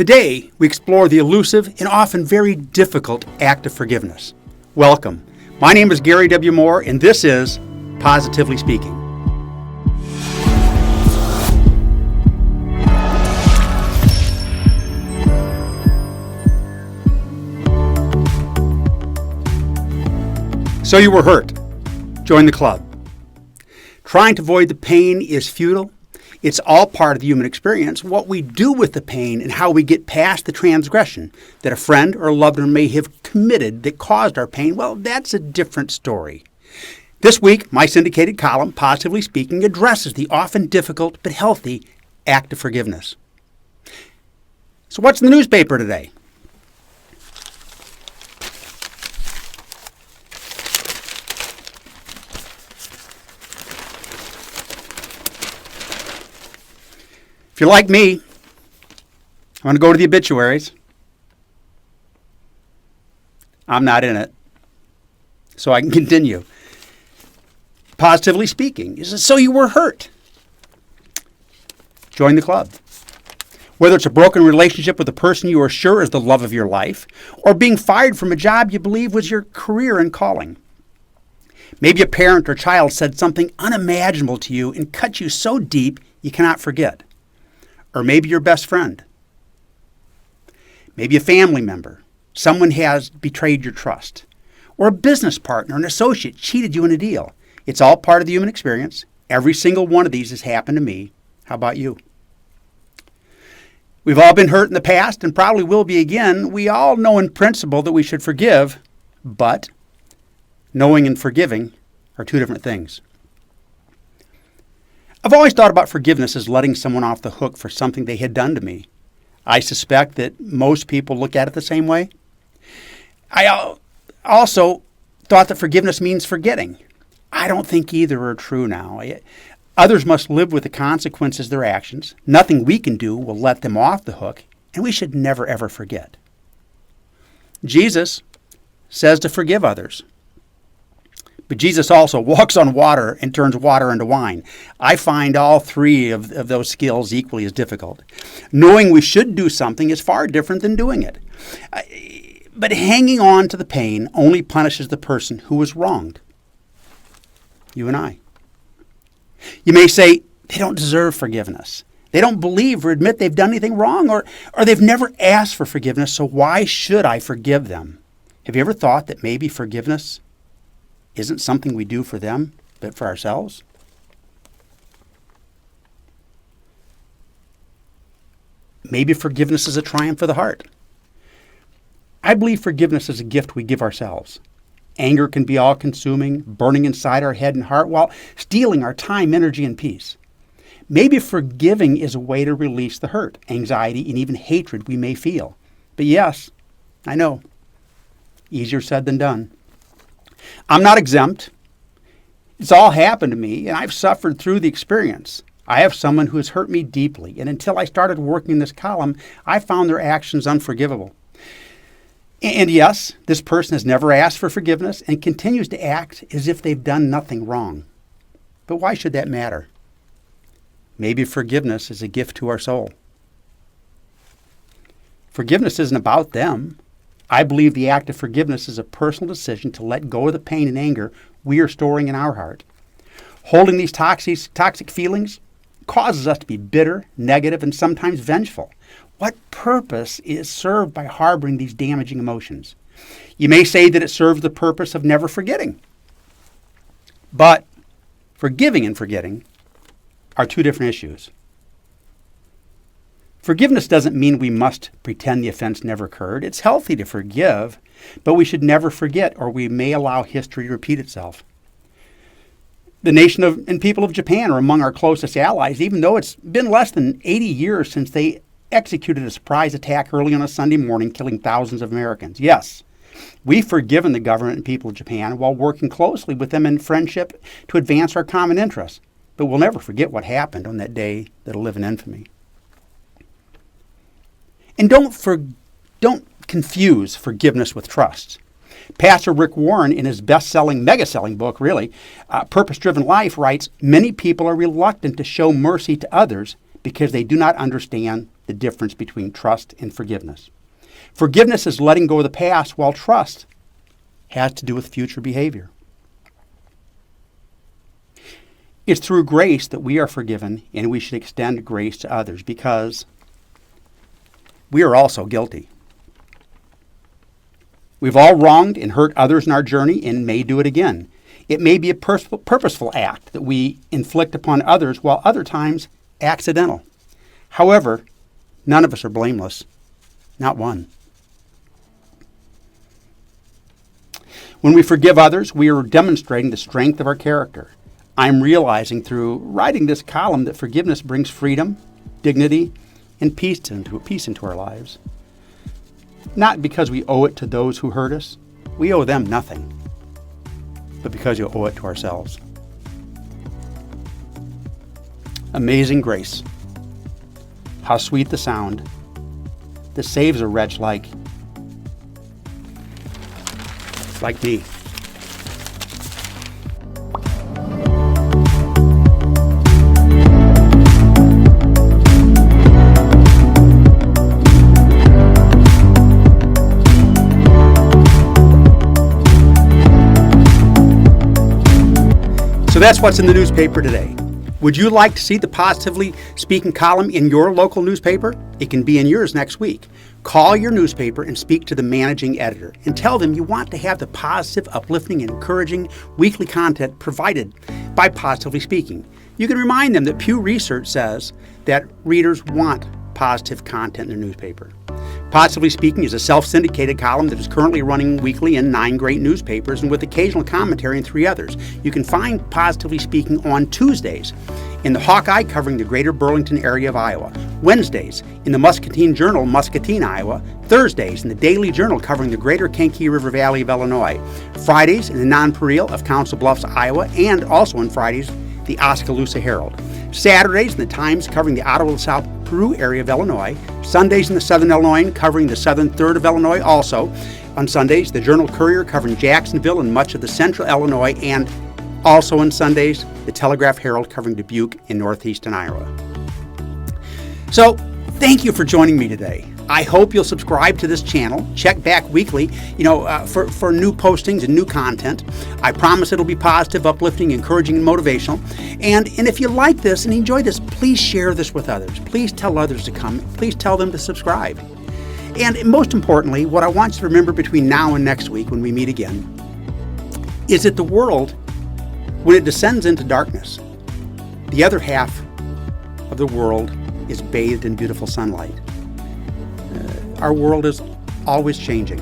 Today, we explore the elusive and often very difficult act of forgiveness. Welcome. My name is Gary W. Moore, and this is Positively Speaking. So you were hurt. Join the club. Trying to avoid the pain is futile. It's all part of the human experience. What we do with the pain and how we get past the transgression that a friend or a loved one may have committed that caused our pain, well, that's a different story. This week, my syndicated column, Positively Speaking, addresses the often difficult but healthy act of forgiveness. So what's in the newspaper today? If you're like me, I'm going to go to the obituaries. I'm not in it, so I can continue. Positively Speaking, so you were hurt. Join the club. Whether it's a broken relationship with a person you are sure is the love of your life, or being fired from a job you believe was your career and calling. Maybe a parent or child said something unimaginable to you and cut you so deep you cannot forget. Or maybe your best friend. Maybe a family member. Someone has betrayed your trust. Or a business partner, an associate, cheated you in a deal. It's all part of the human experience. Every single one of these has happened to me. How about you? We've all been hurt in the past and probably will be again. We all know in principle that we should forgive, but knowing and forgiving are two different things. I've always thought about forgiveness as letting someone off the hook for something they had done to me. I suspect that most people look at it the same way. I also thought that forgiveness means forgetting. I don't think either are true now. Others must live with the consequences of their actions. Nothing we can do will let them off the hook, and we should never, ever forget. Jesus says to forgive others. But Jesus also walks on water and turns water into wine. I find all three of those skills equally as difficult. Knowing we should do something is far different than doing it. But hanging on to the pain only punishes the person who was wronged. You and I. You may say, they don't deserve forgiveness. They don't believe or admit they've done anything wrong, or they've never asked for forgiveness, so why should I forgive them? Have you ever thought that maybe forgiveness isn't something we do for them, but for ourselves? Maybe forgiveness is a triumph of the heart. I believe forgiveness is a gift we give ourselves. Anger can be all-consuming, burning inside our head and heart while stealing our time, energy, and peace. Maybe forgiving is a way to release the hurt, anxiety, and even hatred we may feel. But yes, I know, easier said than done. I'm not exempt. It's all happened to me, and I've suffered through the experience. I have someone who has hurt me deeply, and until I started working this column, I found their actions unforgivable. And yes, this person has never asked for forgiveness and continues to act as if they've done nothing wrong. But why should that matter? Maybe forgiveness is a gift to our soul. Forgiveness isn't about them. I believe the act of forgiveness is a personal decision to let go of the pain and anger we are storing in our heart. Holding these toxic feelings causes us to be bitter, negative, and sometimes vengeful. What purpose is served by harboring these damaging emotions? You may say that it serves the purpose of never forgetting. But forgiving and forgetting are two different issues. Forgiveness doesn't mean we must pretend the offense never occurred. It's healthy to forgive, but we should never forget, or we may allow history to repeat itself. The nation and people of Japan are among our closest allies, even though it's been less than 80 years since they executed a surprise attack early on a Sunday morning, killing thousands of Americans. Yes, we've forgiven the government and people of Japan while working closely with them in friendship to advance our common interests. But we'll never forget what happened on that day that'll live in infamy. And don't confuse forgiveness with trust. Pastor Rick Warren, in his mega-selling book, really, Purpose-Driven Life, writes, many people are reluctant to show mercy to others because they do not understand the difference between trust and forgiveness. Forgiveness is letting go of the past, while trust has to do with future behavior. It's through grace that we are forgiven, and we should extend grace to others because we are also guilty. We've all wronged and hurt others in our journey and may do it again. It may be a purposeful act that we inflict upon others, while other times accidental. However, none of us are blameless, not one. When we forgive others, we are demonstrating the strength of our character. I'm realizing through writing this column that forgiveness brings freedom, dignity, and peace into our lives. Not because we owe it to those who hurt us. We owe them nothing, but because you owe it to ourselves. Amazing grace. How sweet the sound that saves a wretch like me. So that's what's in the newspaper today. Would you like to see the Positively Speaking column in your local newspaper? It can be in yours next week. Call your newspaper and speak to the managing editor and tell them you want to have the positive, uplifting, and encouraging weekly content provided by Positively Speaking. You can remind them that Pew Research says that readers want positive content in their newspaper. Positively Speaking is a self-syndicated column that is currently running weekly in 9 great newspapers and with occasional commentary in 3 others. You can find Positively Speaking on Tuesdays in the Hawkeye covering the greater Burlington area of Iowa, Wednesdays in the Muscatine Journal, Muscatine, Iowa, Thursdays in the Daily Journal covering the greater Kankakee River Valley of Illinois, Fridays in the Nonpareil of Council Bluffs, Iowa, and also on Fridays, the Oskaloosa Herald. Saturdays in the Times covering the Ottawa South Peru area of Illinois, Sundays in the Southern Illinois covering the Southern Third of Illinois also. On Sundays, the Journal Courier covering Jacksonville and much of the Central Illinois, and also on Sundays, the Telegraph Herald covering Dubuque in northeastern Iowa. So, thank you for joining me today. I hope you'll subscribe to this channel. Check back weekly, for new postings and new content. I promise it'll be positive, uplifting, encouraging, and motivational. And if you like this and enjoy this, please share this with others. Please tell others to come. Please tell them to subscribe. And most importantly, what I want you to remember between now and next week when we meet again is that the world, when it descends into darkness, the other half of the world is bathed in beautiful sunlight. Our world is always changing,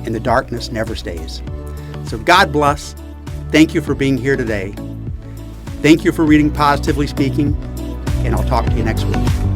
and the darkness never stays. So God bless. Thank you for being here today. Thank you for reading Positively Speaking, and I'll talk to you next week.